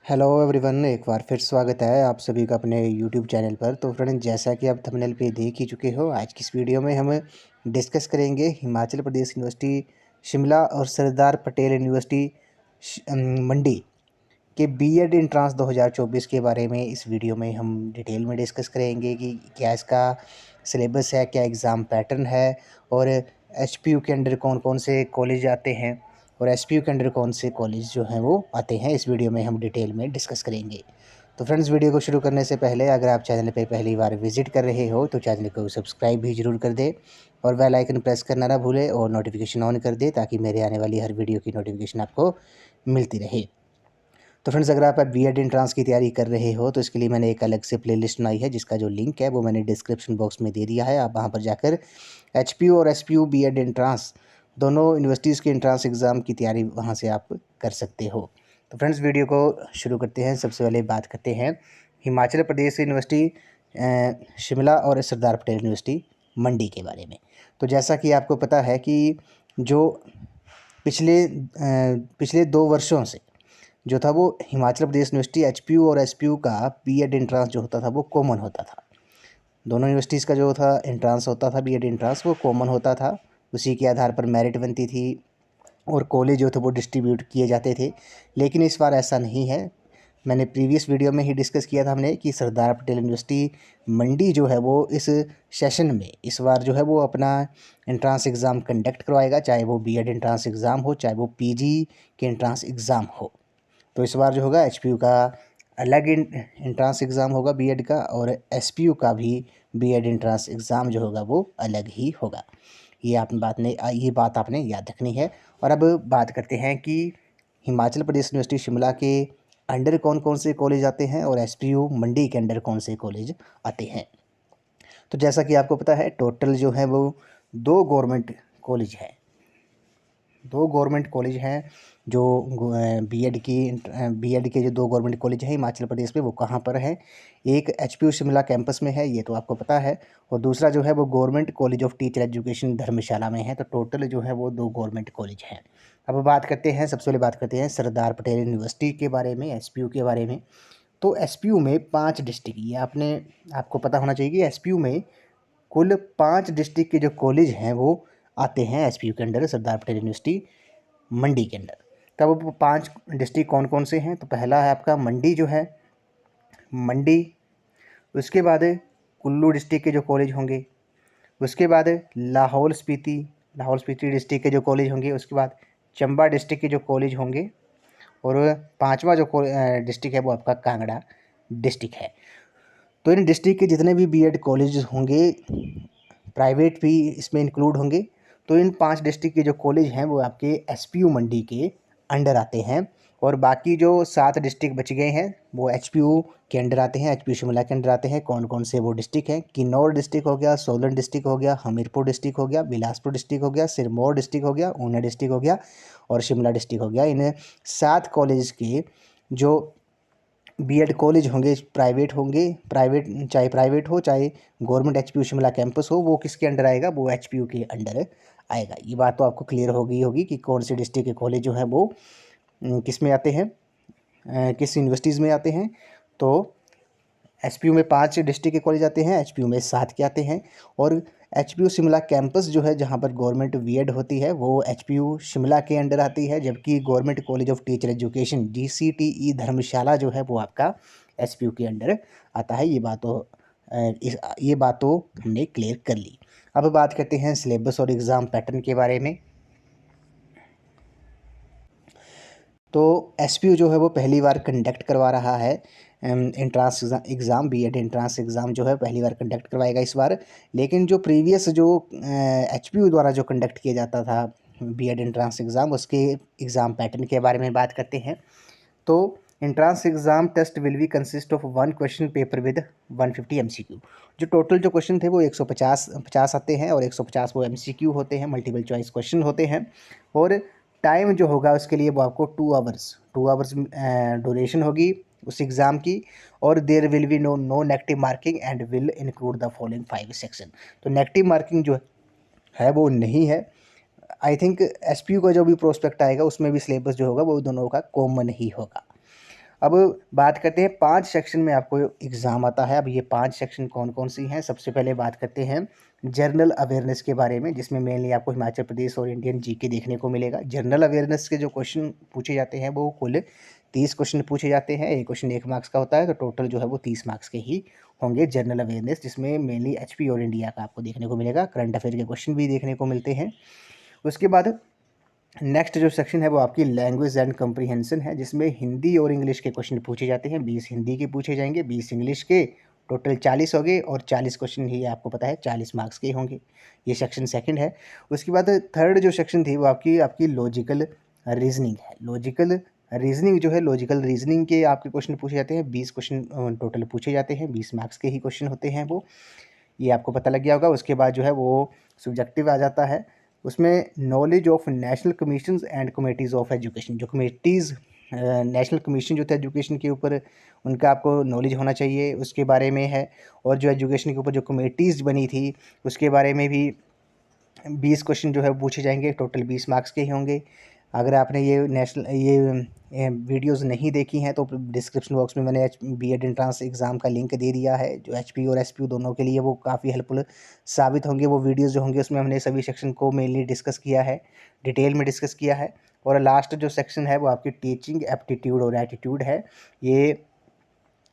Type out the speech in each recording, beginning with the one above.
Hello everyone, एक बार फिर स्वागत है आप सभी का अपने यूट्यूब चैनल पर। तो फ्रेंड्स, जैसा कि आप थंबनेल पे देख ही चुके हो, आज की इस वीडियो में हम डिस्कस करेंगे हिमाचल प्रदेश यूनिवर्सिटी शिमला और सरदार पटेल यूनिवर्सिटी मंडी के बीएड एंट्रांस 2024 के बारे में। इस वीडियो में हम डिटेल में डिस्कस करेंगे कि क्या इसका सिलेबस है, क्या एग्ज़ाम पैटर्न है, और एचपीयू के अंडर कौन कौन से कॉलेज आते हैं और एसपीयू के अंडर कौन से कॉलेज जो हैं वो आते हैं। इस वीडियो में हम डिटेल में डिस्कस करेंगे। तो फ्रेंड्स, वीडियो को शुरू करने से पहले अगर आप चैनल पे पहली बार विजिट कर रहे हो तो चैनल को सब्सक्राइब भी ज़रूर कर दें और बेल आइकन प्रेस करना ना भूलें और नोटिफिकेशन ऑन कर दें ताकि मेरे आने वाली हर वीडियो की नोटिफिकेशन आपको मिलती रहे। तो फ्रेंड्स, अगर आप बीएड एंट्रांस की तैयारी कर रहे हो तो इसके लिए मैंने एक अलग से प्लेलिस्ट बनाई है जिसका जो लिंक है वो मैंने डिस्क्रिप्शन बॉक्स में दे दिया है। आप वहां पर जाकर एचपीयू और एसपीयू बीएड एंट्रांस दोनों यूनिवर्सिटीज़ के एंट्रांस एग्ज़ाम की तैयारी वहां से आप कर सकते हो। तो फ्रेंड्स, वीडियो को शुरू करते हैं। सबसे पहले बात करते हैं हिमाचल प्रदेश यूनिवर्सिटी शिमला और सरदार पटेल यूनिवर्सिटी मंडी के बारे में। तो जैसा कि आपको पता है कि जो पिछले 2 वर्षों से जो था वो हिमाचल प्रदेश यूनिवर्सिटी एचपीयू और एसपीयू का बीएड एंट्रांस जो होता था वो कॉमन होता था। दोनों यूनिवर्सिटीज़ का जो था एंट्रांस होता था, बीएड एंट्रांस, वो कॉमन होता था। उसी के आधार पर मेरिट बनती थी और कॉलेज जो थे वो डिस्ट्रीब्यूट किए जाते थे। लेकिन इस बार ऐसा नहीं है। मैंने प्रीवियस वीडियो में ही डिस्कस किया था हमने कि सरदार पटेल यूनिवर्सिटी मंडी जो है वो इस सेशन में इस बार जो है वो अपना एंट्रांस एग्ज़ाम कंडक्ट करवाएगा, चाहे वो बीएड एंट्रांस एग्ज़ाम हो, चाहे वो पीजी के एंट्रांस एग्ज़ाम हो। तो इस बार जो होगा एचपीयू का अलग एंट्रांस एग्ज़ाम होगा बीएड का, और एसपीयू का भी बीएड एंट्रांस एग्ज़ाम जो होगा वो अलग ही होगा। ये बात आपने याद रखनी है। और अब बात करते हैं कि हिमाचल प्रदेश यूनिवर्सिटी शिमला के अंडर कौन कौन से कॉलेज आते हैं और एसपीयू मंडी के अंडर कौन से कॉलेज आते हैं। तो जैसा कि आपको पता है, टोटल जो है वो 2 गवर्नमेंट कॉलेज है। 2 गवर्नमेंट कॉलेज हैं जो बीएड के जो 2 गवर्नमेंट कॉलेज हैं हिमाचल प्रदेश में, वो कहाँ पर है। एक एचपीयू शिमला कैंपस में है, ये तो आपको पता है, और दूसरा जो है वो government college of teacher education Dharamshala में है। तो टोटल जो है वो 2 गवर्नमेंट कॉलेज हैं। अब बात करते हैं, सबसे पहले बात करते हैं सरदार पटेल यूनिवर्सिटी के बारे में, एसपीयू के बारे में। तो एसपीयू में 5 डिस्ट्रिक्ट, ये आपको पता होना चाहिए कि एसपीयू में कुल 5 डिस्ट्रिक्ट के जो कॉलेज हैं वो आते हैं एसपीयू के अंडर, सरदार पटेल यूनिवर्सिटी मंडी के अंडर। तब वो 5 डिस्ट्रिक्ट कौन कौन से हैं? तो पहला है आपका मंडी जो है, मंडी। उसके बाद कुल्लू डिस्ट्रिक्ट के जो कॉलेज होंगे। उसके बाद लाहौल स्पीति डिस्ट्रिक्ट के जो कॉलेज होंगे। उसके बाद चंबा डिस्ट्रिक्ट के जो कॉलेज होंगे। और 5वां जो डिस्ट्रिक्ट है वो आपका कांगड़ा डिस्ट्रिक्ट है। तो इन डिस्ट्रिक्ट के जितने भी बीएड कॉलेज होंगे, प्राइवेट भी इसमें इंक्लूड होंगे। तो इन 5 डिस्ट्रिक्ट के जो कॉलेज हैं वो आपके एसपीयू मंडी के अंडर आते हैं। और बाकी जो 7 डिस्ट्रिक्ट बच गए हैं वो एचपीयू के अंडर आते हैं, एचपीयू शिमला के अंडर आते हैं। कौन कौन से वो डिस्ट्रिक्ट हैं? किन्नौर डिस्ट्रिक्ट हो गया, सोलन डिस्ट्रिक्ट हो गया, हमीरपुर डिस्ट्रिक्ट हो गया, बिलासपुर डिस्ट्रिक्ट हो गया, सिरमौर डिस्ट्रिक्ट हो गया, ऊना डिस्ट्रिक्ट हो गया और शिमला डिस्ट्रिक्ट हो गया। इन 7 कॉलेज के जो बीएड कॉलेज होंगे, चाहे प्राइवेट हो चाहे गवर्नमेंट, एचपीयू शिमला कैंपस हो, वो किसके अंडर आएगा? वो एचपीयू के अंडर आएगा। ये बात तो आपको क्लियर हो गई होगी कि कौन से डिस्ट्रिक्ट के कॉलेज जो हैं वो किस में आते हैं, किस यूनिवर्सिटीज़ में आते हैं। तो एचपीयू में 5 डिस्ट्रिक्ट के कॉलेज आते हैं, एचपीयू में 7 के आते हैं। और एचपीयू शिमला कैंपस जो है, जहाँ पर गवर्नमेंट बीएड होती है, वो एचपीयू शिमला के अंडर आती है। जबकि government college of teacher education GCTE Dharamshala जो है वो आपका एचपीयू के अंडर आता है। ये बात तो हमने क्लियर कर ली। अब बात करते हैं सिलेबस और एग्ज़ाम पैटर्न के बारे में। तो एसपीयू जो है वो पहली बार कंडक्ट करवा रहा है entrance exam, BEd entrance exam जो है पहली बार कंडक्ट करवाएगा इस बार। लेकिन जो प्रीवियस जो एचपीयू द्वारा जो कंडक्ट किया जाता था बीएड एंट्रांस एग्ज़ाम, उसके एग्ज़ाम पैटर्न के बारे में बात करते हैं। तो entrance exam test will be consist of 1 question paper with 150 MCQ. जो टोटल जो क्वेश्चन थे वो 150 आते हैं और 150 वो एमसीक्यू होते हैं, मल्टीपल चॉइस क्वेश्चन होते हैं। और टाइम जो होगा उसके लिए वो आपको 2 आवर्स ड्यूरेशन होगी उस एग्ज़ाम की। और there will be no negative marking and will include the following 5 section. तो नेगेटिव मार्किंग जो है वो नहीं है। आई थिंक एसपीयू का जो भी प्रोस्पेक्ट आएगा उसमें भी सिलेबस जो होगा वो दोनों का कॉमन ही होगा। अब बात करते हैं 5 सेक्शन में आपको एग्ज़ाम आता है। अब ये 5 सेक्शन कौन-कौन सी हैं? सबसे पहले बात करते हैं जनरल अवेयरनेस के बारे में, जिसमें मेनली आपको हिमाचल प्रदेश और इंडियन जीके देखने को मिलेगा। जनरल अवेयरनेस के जो क्वेश्चन पूछे जाते हैं वो कुल 30 क्वेश्चन पूछे जाते हैं। एक क्वेश्चन 1 मार्क्स का होता है, तो टोटल जो है वो 30 मार्क्स के ही होंगे जनरल अवेयरनेस, जिसमें मेनली एचपी और इंडिया का आपको देखने को मिलेगा। करंट अफेयर के क्वेश्चन भी देखने को मिलते हैं। उसके बाद नेक्स्ट जो सेक्शन है वो आपकी लैंग्वेज एंड कम्प्रीहेंशन है, जिसमें हिंदी और इंग्लिश के क्वेश्चन पूछे जाते हैं। 20 हिंदी के पूछे जाएंगे, 20 इंग्लिश के, टोटल 40 हो गए और 40 क्वेश्चन ही आपको पता है 40 मार्क्स के होंगे। ये सेक्शन सेकंड है। उसके बाद थर्ड जो सेक्शन थी वो आपकी लॉजिकल रीजनिंग है। लॉजिकल रीजनिंग जो है, लॉजिकल रीजनिंग के आपके क्वेश्चन पूछे जाते हैं। 20 क्वेश्चन टोटल पूछे जाते हैं, 20 मार्क्स के ही क्वेश्चन होते हैं वो, ये आपको पता लग गया होगा। उसके बाद जो है वो सब्जेक्टिव आ जाता है। उसमें knowledge of national commissions and committees of education, जो कमेटीज़ नेशनल कमीशन जो थे एजुकेशन के ऊपर, उनका आपको नॉलेज होना चाहिए, उसके बारे में है। और जो एजुकेशन के ऊपर जो कमेटीज़ बनी थी उसके बारे में भी 20 क्वेश्चन जो है पूछे जाएंगे, टोटल 20 मार्क्स के ही होंगे। अगर आपने ये वीडियोस नहीं देखी हैं तो डिस्क्रिप्शन बॉक्स में मैंने बीएड एंट्रेंस एग्ज़ाम का लिंक दे दिया है, जो एचपी और एसपी दोनों के लिए वो काफ़ी हेल्पफुल साबित होंगे। वो वीडियोस जो होंगे उसमें हमने सभी सेक्शन को मेनली डिस्कस किया है, डिटेल में डिस्कस किया है। और लास्ट जो सेक्शन है वो आपकी टीचिंग एप्टीट्यूड और एटीट्यूड है। ये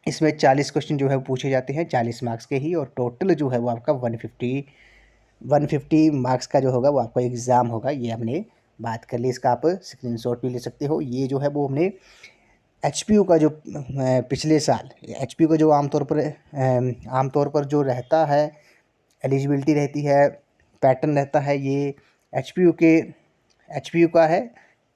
इसमें 40 क्वेश्चन जो है पूछे जाते हैं, 40 मार्क्स के ही, और टोटल जो है वो आपका 150 मार्क्स का जो होगा वो आपका एग्ज़ाम होगा। ये हमने बात कर ली, इसका आप स्क्रीनशॉट भी ले सकते हो। ये जो है वो हमने एचपीयू का जो पिछले साल एचपीयू का जो आमतौर पर जो रहता है, एलिजिबिलिटी रहती है, पैटर्न रहता है, ये एचपीयू का है।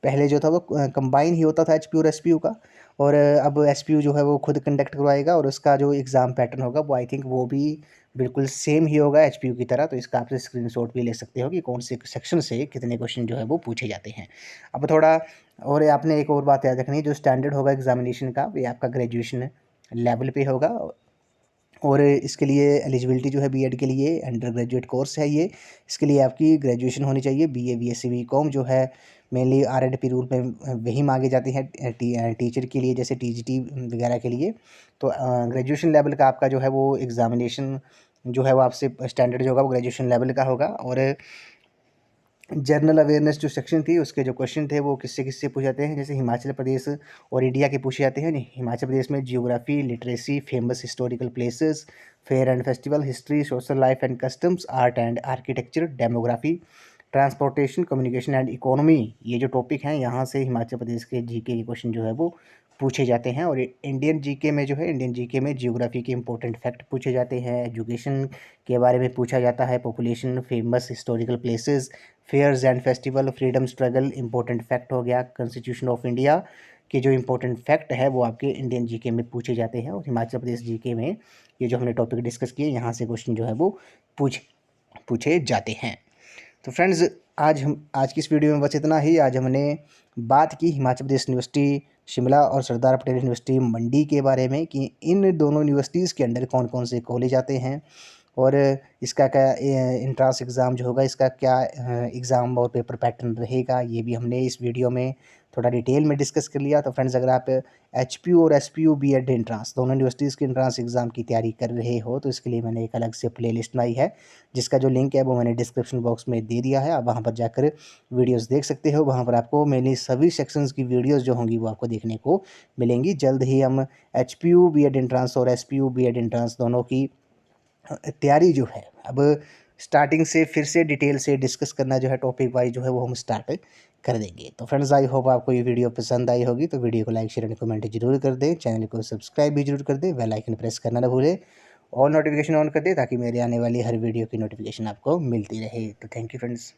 पहले जो था वो कंबाइन ही होता था एचपीयू और एसपीयू का, और अब एसपीयू जो है वो खुद कंडक्ट करवाएगा, और उसका जो एग्ज़ाम पैटर्न होगा वो आई थिंक वो भी बिल्कुल सेम ही होगा एचपीयू की तरह। तो इसका आप स्क्रीनशॉट भी ले सकते हो कि कौन से सेक्शन से कितने क्वेश्चन जो है वो पूछे जाते हैं। अब थोड़ा और आपने एक और बात याद रखनी है, जो स्टैंडर्ड होगा एग्जामिनेशन का ये आपका ग्रेजुएशन लेवल पे होगा। और इसके लिए एलिजिबिलिटी जो है बीएड के लिए अंडर ग्रेजुएट कोर्स है ये। इसके लिए आपकी ग्रेजुएशन होनी चाहिए, बीए बीएससी बीकॉम जो है मेनली आरएडपी रूल में वही मांगे जाती हैं टीचर के लिए, जैसे टीजीटी वगैरह के लिए। तो ग्रेजुएशन लेवल का आपका जो है वो एग्ज़ामिनेशन जो है वो आपसे स्टैंडर्ड जो होगा वो ग्रेजुएशन लेवल का होगा। और जनरल अवेयरनेस जो सेक्शन थी उसके जो क्वेश्चन थे वो किससे किससे पूछे जाते हैं, जैसे हिमाचल प्रदेश और इंडिया के पूछे जाते हैं। हिमाचल प्रदेश में geography, literacy, famous historical places, fair and festival, history, social life and customs, art and architecture, demography, transportation, communication and economy, ये जो टॉपिक हैं यहाँ से हिमाचल प्रदेश के जीके के क्वेश्चन जो है वो पूछे जाते हैं। और इंडियन जीके में जो है, इंडियन जीके में जियोग्राफी के इंपॉर्टेंट फैक्ट पूछे जाते हैं, एजुकेशन के बारे में पूछा जाता है, population, famous historical places, fairs and festival, freedom struggle important fact हो गया, कॉन्स्टिट्यूशन ऑफ इंडिया के जो इंपॉर्टेंट फैक्ट है वो आपके इंडियन जीके में पूछे जाते हैं। और हिमाचल प्रदेश जीके में ये जो हमने टॉपिक डिस्कस किए यहाँ से क्वेश्चन जो है वो पूछे जाते हैं। तो फ्रेंड्स आज की इस वीडियो में बस इतना ही। आज हमने बात की हिमाचल प्रदेश यूनिवर्सिटी शिमला और सरदार पटेल यूनिवर्सिटी मंडी के बारे में, कि इन दोनों यूनिवर्सिटीज़ के अंडर कौन कौन से कॉलेज आते हैं, और इसका क्या एंट्रेंस एग्ज़ाम जो होगा इसका क्या एग्ज़ाम और पेपर पैटर्न रहेगा, ये भी हमने इस वीडियो में थोड़ा डिटेल में डिस्कस कर लिया। तो फ्रेंड्स, अगर आप एचपीयू और एसपीयू बीएड एंट्रेंस दोनों यूनिवर्सिटीज़ के एंट्रेंस एग्ज़ाम की तैयारी कर रहे हो तो इसके लिए मैंने एक अलग से प्लेलिस्ट बनाई है, जिसका जो लिंक है वो मैंने डिस्क्रिप्शन बॉक्स में दे दिया है। आप वहाँ पर जाकर वीडियोस देख सकते हो। वहाँ पर आपको मेनली सभी सेक्शंस की वीडियोस जो होंगी वो आपको देखने को मिलेंगी। जल्द ही हम एचपीयू बीएड एंट्रेंस और एसपीयू बीएड एंट्रेंस दोनों की तैयारी जो है अब स्टार्टिंग से फिर से डिटेल से डिस्कस करना जो है टॉपिक वाइज जो है वो हम स्टार्ट कर देंगे। तो फ्रेंड्स, आई होप आपको ये वीडियो पसंद आई होगी। तो वीडियो को लाइक शेयर एंड कमेंट जरूर कर दें, चैनल को सब्सक्राइब भी जरूर कर दें, बेल आइकन प्रेस करना ना भूलें, और नोटिफिकेशन ऑन कर दें ताकि मेरे आने वाली हर वीडियो की नोटिफिकेशन आपको मिलती रहे। तो थैंक यू फ्रेंड्स।